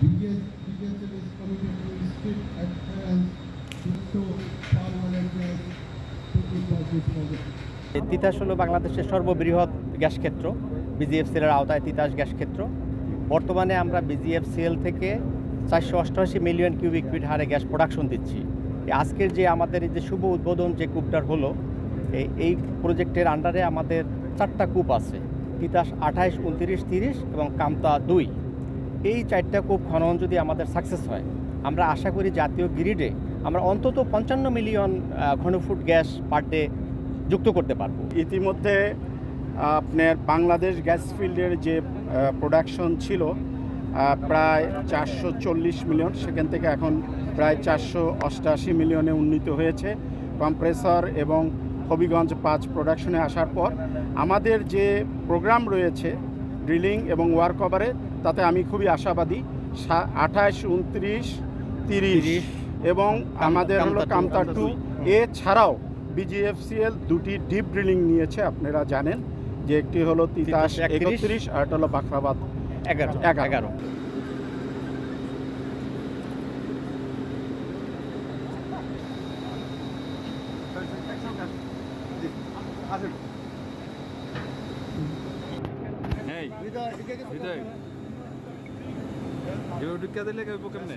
BGS is committed to strict adherence to permanentness to this project. Titas হলো বাংলাদেশের সর্ববৃহৎ gas ক্ষেত্র। বিজিএফসিএলের আওতায় তিতাস গ্যাস ক্ষেত্র। বর্তমানে আমরা বিজিএফসিএল থেকে 488 মিলিয়ন কিউবিক ফিট হারে গ্যাস প্রোডাকশন দিচ্ছি। আজকের যে আমাদের এই যে শুভ উদ্বোধন যে কূপটার হলো, এই প্রজেক্টের আন্ডারে আমাদের 4টা কূপ আছে, তিতাস 28, 29, 30 এবং কামতা 2। এই 4টা কূপ খনন যদি আমাদের সাকসেস হয়, আমরা আশা করি জাতীয় গ্রিডে আমরা অন্তত 55 মিলিয়ন ঘনফুট গ্যাস পার ডে যুক্ত করতে পারবো। ইতিমধ্যে আপনার বাংলাদেশ গ্যাস ফিল্ডের যে প্রোডাকশন ছিল প্রায় 440 মিলিয়ন, সেখান থেকে এখন প্রায় 488 মিলিয়নে উন্নীত হয়েছে। কম্প্রেসর এবং হবিগঞ্জ 5 প্রোডাকশনে আসার পর আমাদের যে প্রোগ্রাম রয়েছে ড্রিলিং এবং ওয়ার্ক ওভারে, তাতে আমি খুবই আশাবাদী। 28, 29, 30 এবং আমাদের হলো কামতা 2। এছাড়াও বিজিএফসিএল 2টি ডিপ ড্রিলিং নিয়েছে, আপনারা জানেন যে একটি হলো তিতাস 31 আর একটা হলো বাখরাবাদ 11। ঢুকিয়ে দিলে কেমনে?